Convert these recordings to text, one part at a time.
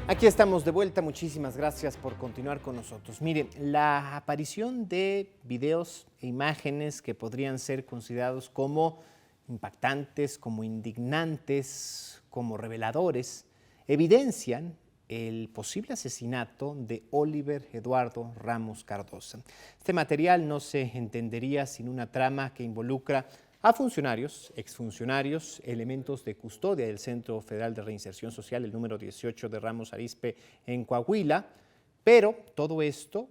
Aquí estamos de vuelta, muchísimas gracias por continuar con nosotros. Mire, la aparición de videos e imágenes que podrían ser considerados como impactantes, como indignantes, como reveladores, evidencian el posible asesinato de Oliver Eduardo Ramos Cardosa. Este material no se entendería sin una trama que involucra a funcionarios, exfuncionarios, elementos de custodia del Centro Federal de Reinserción Social, el número 18 de Ramos Arizpe en Coahuila, pero todo esto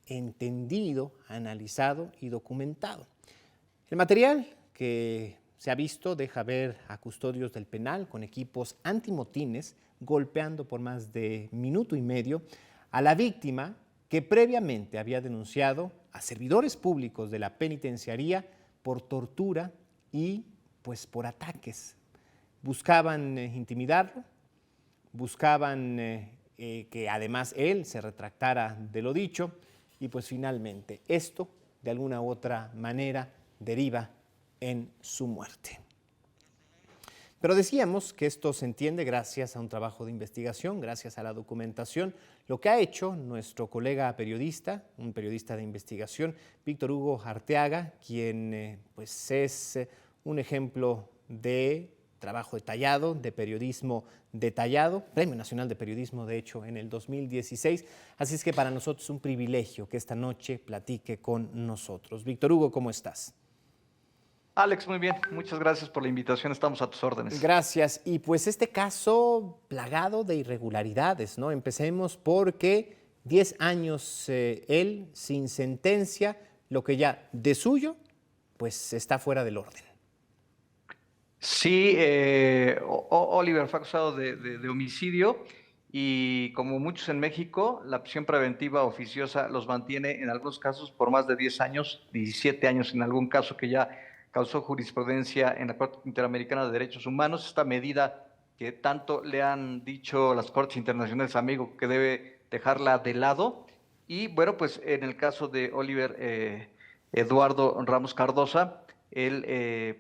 entendido, analizado y documentado. El material que se ha visto deja ver a custodios del penal con equipos antimotines golpeando por más de minuto y medio a la víctima que previamente había denunciado a servidores públicos de la penitenciaría por tortura y pues por ataques. Buscaban intimidarlo, buscaban que además él se retractara de lo dicho y pues finalmente esto de alguna u otra manera deriva en su muerte. Pero decíamos que esto se entiende gracias a un trabajo de investigación, gracias a la documentación, lo que ha hecho nuestro colega periodista, un periodista de investigación, Víctor Hugo Arteaga, quien pues es un ejemplo de trabajo detallado, de periodismo detallado, Premio Nacional de Periodismo, de hecho, en el 2016. Así es que para nosotros es un privilegio que esta noche platique con nosotros. Víctor Hugo, ¿cómo estás? Alex, muy bien. Muchas gracias por la invitación. Estamos a tus órdenes. Gracias. Y pues este caso plagado de irregularidades, ¿no? Empecemos porque 10 años él sin sentencia, lo que ya de suyo, pues está fuera del orden. Sí, Oliver fue acusado de homicidio y como muchos en México, la prisión preventiva oficiosa los mantiene en algunos casos por más de 10 años, 17 años en algún caso que ya causó jurisprudencia en la Corte Interamericana de Derechos Humanos. Esta medida que tanto le han dicho las Cortes Internacionales a México que debe dejarla de lado. Y bueno, pues en el caso de Oliver Eduardo Ramos Cardosa, él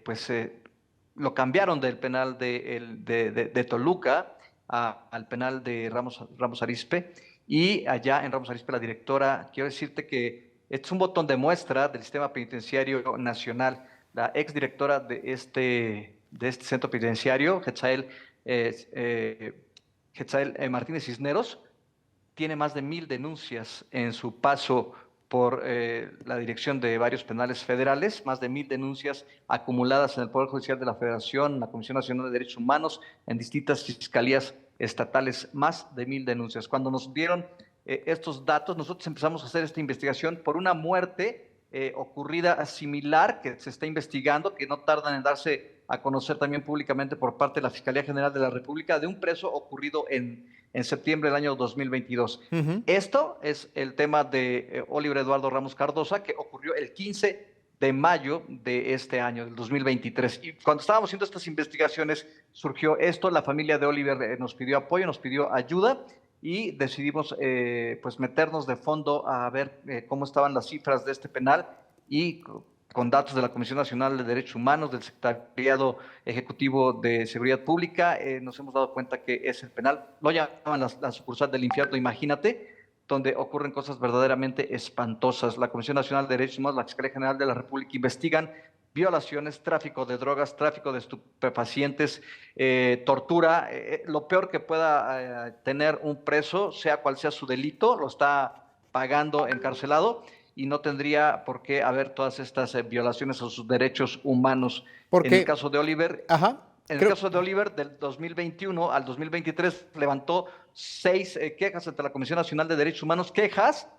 lo cambiaron del penal de Toluca al penal de Ramos Arizpe, y allá en Ramos Arizpe la directora, quiero decirte que este es un botón de muestra del sistema penitenciario nacional. La exdirectora de este centro penitenciario, Hetzael Martínez Cisneros, tiene más de 1000 denuncias en su paso por la dirección de varios penales federales, más de 1000 denuncias acumuladas en el Poder Judicial de la Federación, en la Comisión Nacional de Derechos Humanos, en distintas fiscalías estatales, más de 1000 denuncias. Cuando nos dieron estos datos, nosotros empezamos a hacer esta investigación por una muerte ocurrida similar que se está investigando, que no tardan en darse a conocer también públicamente por parte de la Fiscalía General de la República, de un preso ocurrido en septiembre del año 2022. Esto es el tema de Oliver Eduardo Ramos Cardosa, que ocurrió el 15 de mayo de este año, del 2023. Y cuando estábamos haciendo estas investigaciones, surgió esto, la familia de Oliver nos pidió apoyo, nos pidió ayuda, y decidimos pues meternos de fondo a ver cómo estaban las cifras de este penal, y con datos de la Comisión Nacional de Derechos Humanos, del Secretariado Ejecutivo de Seguridad Pública, nos hemos dado cuenta que es el penal, lo llaman la sucursal del infierno, imagínate, donde ocurren cosas verdaderamente espantosas. La Comisión Nacional de Derechos Humanos, la Fiscalía General de la República investigan violaciones, tráfico de drogas, tráfico de estupefacientes, tortura. Lo peor que pueda tener un preso, sea cual sea su delito, lo está pagando encarcelado, y no tendría por qué haber todas estas violaciones a sus derechos humanos. En el Porque, caso de Oliver, ajá, en el creo, caso de Oliver, del 2021 al 2023, levantó 6 quejas ante la Comisión Nacional de Derechos Humanos, quejas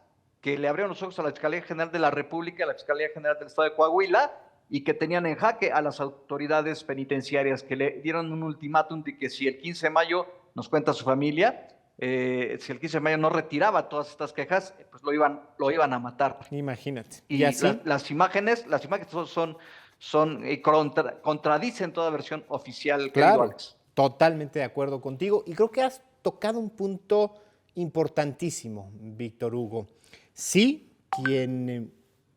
que le abrieron los ojos a la Fiscalía General de la República, a la Fiscalía General del Estado de Coahuila, y que tenían en jaque a las autoridades penitenciarias, que le dieron un ultimátum de que si el 15 de mayo, nos cuenta su familia, si el 15 de mayo no retiraba todas estas quejas, pues lo iban a matar. imagínate. ¿Y Y así? las imágenes contradicen toda versión oficial, querido Claro, Alex. totalmente de acuerdo contigo. Y creo que has tocado un punto importantísimo, Víctor Hugo. Sí, quien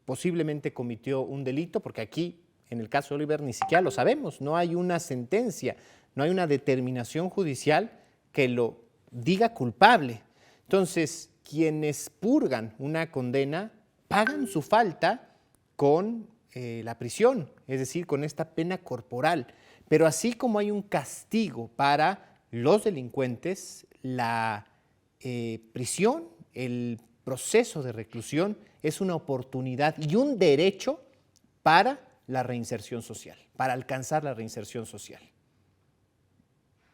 posiblemente cometió un delito, porque aquí, en el caso de Oliver, ni siquiera lo sabemos, no hay una sentencia, no hay una determinación judicial que lo diga culpable. Entonces, quienes purgan una condena pagan su falta con la prisión, es decir, con esta pena corporal. Pero así como hay un castigo para los delincuentes, la prisión, el proceso de reclusión es una oportunidad y un derecho para la reinserción social, para alcanzar la reinserción social.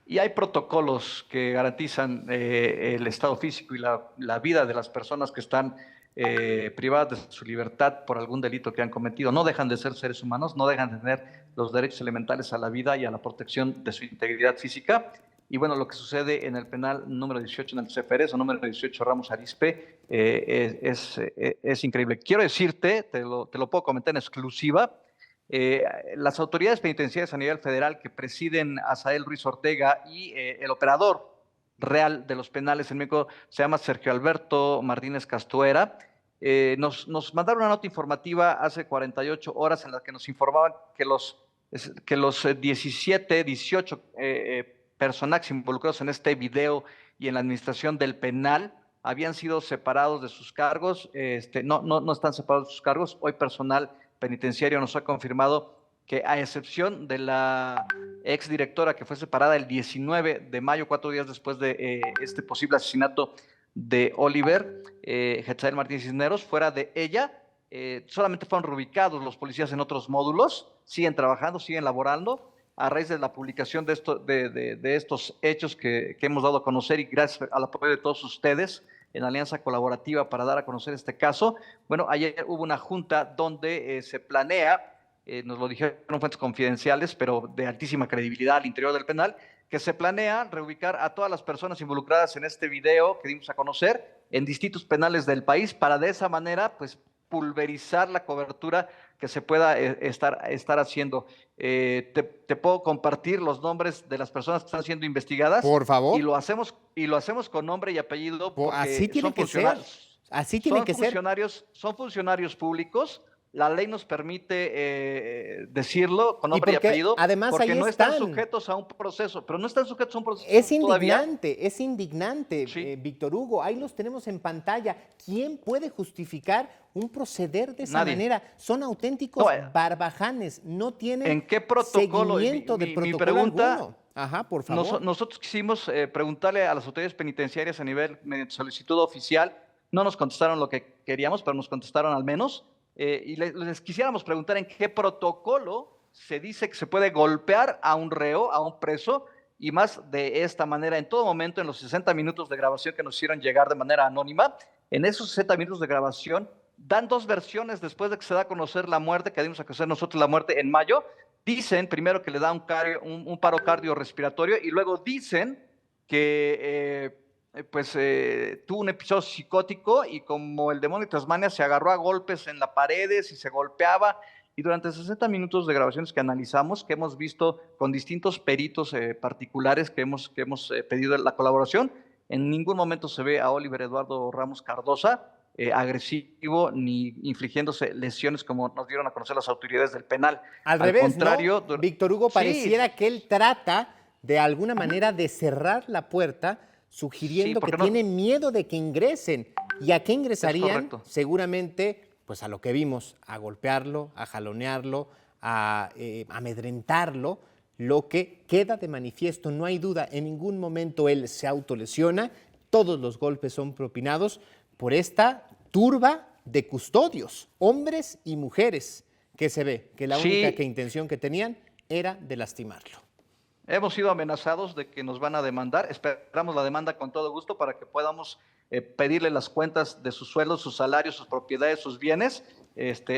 Y hay protocolos que garantizan el estado físico y la vida de las personas que están privadas de su libertad por algún delito que han cometido. No dejan de ser seres humanos, no dejan de tener los derechos elementales a la vida y a la protección de su integridad física. Y bueno, lo que sucede en el penal número 18 en el Ceferez o número 18 Ramos Arizpe es increíble. Quiero decirte, te lo puedo comentar en exclusiva, las autoridades penitenciarias a nivel federal que presiden Asael Ruiz Ortega y el operador real de los penales en México se llama Sergio Alberto Martínez Castuera. Nos mandaron una nota informativa hace 48 horas en la que nos informaban que los 17, 18 personajes involucrados en este video y en la administración del penal habían sido separados de sus cargos. No están separados de sus cargos. Hoy personal penitenciario nos ha confirmado que a excepción de la exdirectora que fue separada el 19 de mayo, 4 días después de este posible asesinato de Oliver Hetzael Martínez Cisneros, fuera de ella, solamente fueron reubicados los policías en otros módulos, siguen trabajando, siguen laborando, a raíz de la publicación de estos hechos que hemos dado a conocer y gracias al apoyo de todos ustedes en alianza colaborativa para dar a conocer este caso. Bueno, ayer hubo una junta donde se planea, nos lo dijeron fuentes confidenciales, pero de altísima credibilidad al interior del penal, que se planea reubicar a todas las personas involucradas en este video que dimos a conocer en distintos penales del país para de esa manera, pues, pulverizar la cobertura que se pueda estar haciendo. Te puedo compartir los nombres de las personas que están siendo investigadas. Por favor. Y lo hacemos con nombre y apellido porque así tiene que ser. Así tiene que ser. Son funcionarios públicos. La ley nos permite decirlo con nombre y apellido, además, porque no están sujetos a un proceso, pero no están sujetos a un proceso. Es indignante, es indignante, sí. Víctor Hugo, ahí los tenemos en pantalla. ¿Quién puede justificar un proceder de esa manera? Son auténticos barbajanes, no tienen ¿en qué protocolo? Seguimiento de protocolo pregunta, alguno. Ajá, por favor. Nosotros quisimos preguntarle a las autoridades penitenciarias a nivel mediante solicitud oficial, no nos contestaron lo que queríamos, pero nos contestaron al menos. Y les quisiéramos preguntar en qué protocolo se dice que se puede golpear a un reo, a un preso, y más de esta manera, en todo momento, en los 60 minutos de grabación que nos hicieron llegar de manera anónima, en esos 60 minutos de grabación, dan dos versiones después de que se da a conocer la muerte, que dimos a conocer nosotros la muerte en mayo. Dicen primero que le da un paro cardiorrespiratorio y luego dicen que tuvo un episodio psicótico y como el demonio de Tasmania se agarró a golpes en las paredes y se golpeaba. Y durante 60 minutos de grabaciones que analizamos, que hemos visto con distintos peritos particulares que hemos pedido la colaboración, en ningún momento se ve a Oliver Eduardo Ramos Cardosa agresivo ni infligiéndose lesiones como nos dieron a conocer las autoridades del penal. Al revés, contrario, ¿no? Víctor Hugo, pareciera que él trata de alguna manera de cerrar la puerta, sugiriendo que tiene miedo de que ingresen. ¿Y a qué ingresarían? Seguramente, pues a lo que vimos, a golpearlo, a jalonearlo, a amedrentarlo. Lo que queda de manifiesto, no hay duda, en ningún momento él se autolesiona, todos los golpes son propinados por esta turba de custodios, hombres y mujeres, que se ve que la única intención que tenían era de lastimarlo. Hemos sido amenazados de que nos van a demandar. Esperamos la demanda con todo gusto para que podamos pedirle las cuentas de sus sueldos, sus salarios, sus propiedades, sus bienes.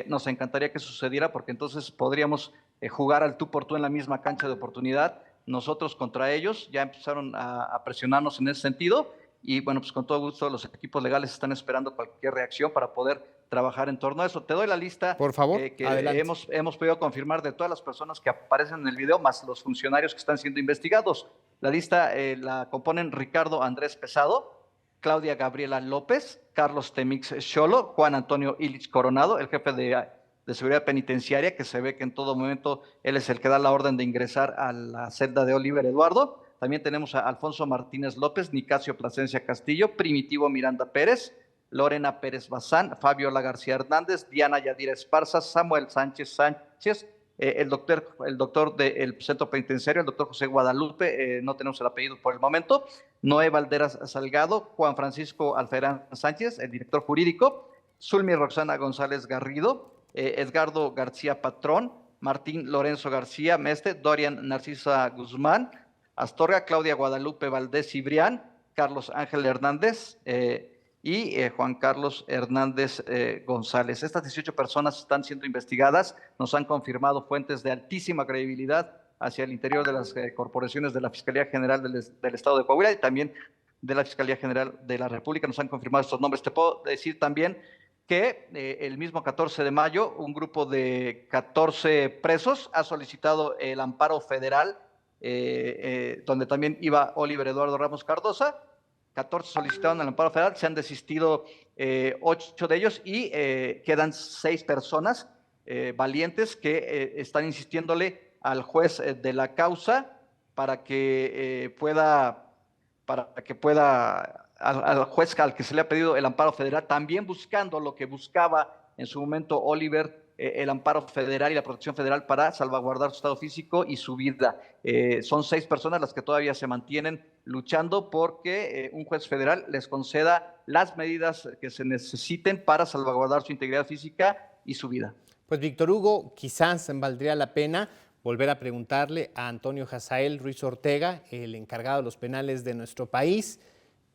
Nos encantaría que sucediera porque entonces podríamos jugar al tú por tú en la misma cancha de oportunidad. Nosotros contra ellos ya empezaron a presionarnos en ese sentido y bueno, pues con todo gusto los equipos legales están esperando cualquier reacción para poder trabajar en torno a eso. Te doy la lista, por favor, que hemos podido confirmar de todas las personas que aparecen en el video, más los funcionarios que están siendo investigados. La lista la componen Ricardo Andrés Pesado, Claudia Gabriela López, Carlos Temix Xolo, Juan Antonio Illich Coronado, el jefe de seguridad penitenciaria, que se ve que en todo momento él es el que da la orden de ingresar a la celda de Oliver Eduardo, También tenemos a Alfonso Martínez López, Nicasio Plasencia Castillo, Primitivo Miranda Pérez, Lorena Pérez Bazán, Fabiola García Hernández, Diana Yadira Esparza, Samuel Sánchez Sánchez, el doctor del centro penitenciario, el doctor José Guadalupe, no tenemos el apellido por el momento, Noé Valderas Salgado, Juan Francisco Alferán Sánchez, el director jurídico, Zulmi Roxana González Garrido, Edgardo García Patrón, Martín Lorenzo García Meste, Dorian Narcisa Guzmán, Astorga, Claudia Guadalupe Valdés Cibrián, Carlos Ángel Hernández y Juan Carlos Hernández González. Estas 18 personas están siendo investigadas, nos han confirmado fuentes de altísima credibilidad hacia el interior de las corporaciones de la Fiscalía General del Estado de Coahuila y también de la Fiscalía General de la República. Nos han confirmado estos nombres. Te puedo decir también que el mismo 14 de mayo un grupo de 14 presos ha solicitado el amparo federal, donde también iba Oliver Eduardo Ramos Cardosa. 14 solicitaron el amparo federal, se han desistido 8 de ellos y quedan 6 personas valientes que están insistiéndole al juez de la causa para que pueda al juez al que se le ha pedido el amparo federal, también buscando lo que buscaba en su momento Oliver, el amparo federal y la protección federal para salvaguardar su estado físico y su vida. Son 6 personas las que todavía se mantienen luchando porque un juez federal les conceda las medidas que se necesiten para salvaguardar su integridad física y su vida. Pues Víctor Hugo, quizás valdría la pena volver a preguntarle a Antonio Hazael Ruiz Ortega, el encargado de los penales de nuestro país,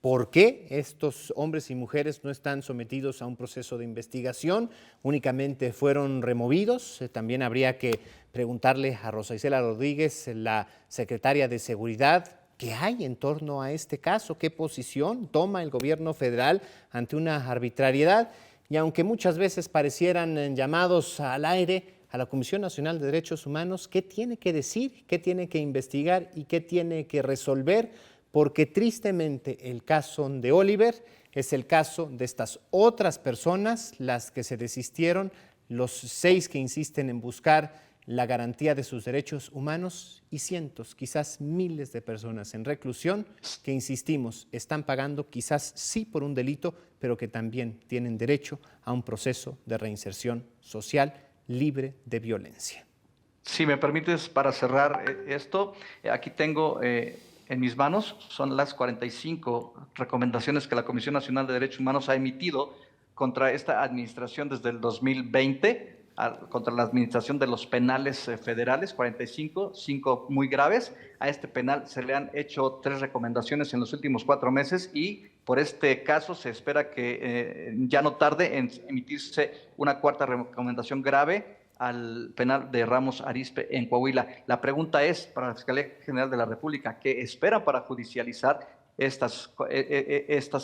¿por qué estos hombres y mujeres no están sometidos a un proceso de investigación? Únicamente fueron removidos. También habría que preguntarle a Rosa Isela Rodríguez, la secretaria de Seguridad, ¿qué hay en torno a este caso? ¿Qué posición toma el gobierno federal ante una arbitrariedad? Y aunque muchas veces parecieran llamados al aire, a la Comisión Nacional de Derechos Humanos, ¿qué tiene que decir, qué tiene que investigar y qué tiene que resolver? Porque tristemente el caso de Oliver es el caso de estas otras personas, las que se desistieron, los 6 que insisten en buscar la garantía de sus derechos humanos y cientos, quizás miles de personas en reclusión que, insistimos, están pagando quizás sí por un delito, pero que también tienen derecho a un proceso de reinserción social libre de violencia. Si me permites, para cerrar esto, aquí tengo en mis manos, son las 45 recomendaciones que la Comisión Nacional de Derechos Humanos ha emitido contra esta administración desde el 2020, contra la administración de los penales federales, 45, 5 muy graves. A este penal se le han hecho 3 recomendaciones en los últimos 4 meses y por este caso se espera que ya no tarde en emitirse una 4ª recomendación grave al penal de Ramos Arizpe en Coahuila. La pregunta es para la Fiscalía General de la República, ¿qué espera para judicializar estas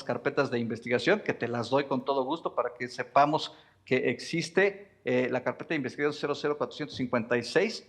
carpetas de investigación? Que te las doy con todo gusto para que sepamos que existe la carpeta de investigación 00456,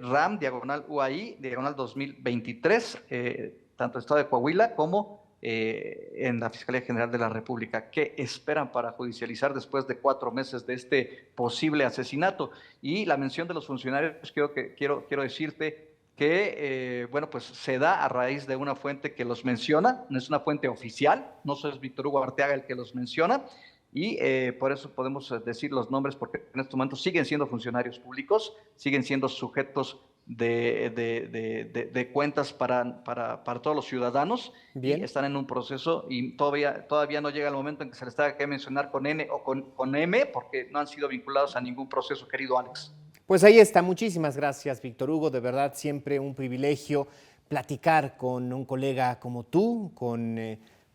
RAM, /UAI, /2023, tanto el Estado de Coahuila como en la Fiscalía General de la República. ¿Qué esperan para judicializar después de 4 meses de este posible asesinato? Y la mención de los funcionarios, quiero decirte que, bueno, pues se da a raíz de una fuente que los menciona, no es una fuente oficial, no es Víctor Hugo Arteaga el que los menciona, y por eso podemos decir los nombres, porque en este momento siguen siendo funcionarios públicos, siguen siendo sujetos de cuentas para todos los ciudadanos. Bien. Y están en un proceso y todavía no llega el momento en que se les tenga que mencionar con N o con M, porque no han sido vinculados a ningún proceso, querido Alex. Pues ahí está. Muchísimas gracias, Víctor Hugo. De verdad, siempre un privilegio platicar con un colega como tú, con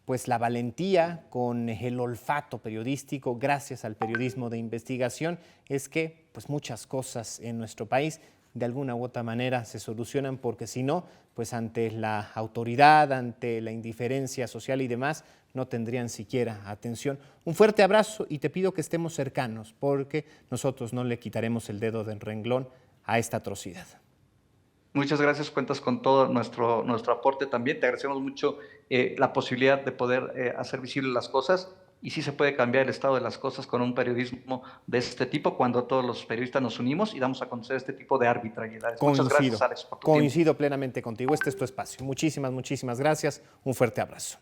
pues la valentía, con el olfato periodístico, gracias al periodismo de investigación, es que pues muchas cosas en nuestro país de alguna u otra manera se solucionan, porque si no, pues ante la autoridad, ante la indiferencia social y demás, no tendrían siquiera atención. Un fuerte abrazo y te pido que estemos cercanos, porque nosotros no le quitaremos el dedo del renglón a esta atrocidad. Muchas gracias, cuentas con todo nuestro aporte también. Te agradecemos mucho la posibilidad de poder hacer visibles las cosas. y sí se puede cambiar el estado de las cosas con un periodismo de este tipo cuando todos los periodistas nos unimos y damos a conocer este tipo de arbitrariedades. Muchas gracias, Alex, por tu tiempo. Coincido plenamente contigo. Este es tu espacio. Muchísimas gracias. Un fuerte abrazo.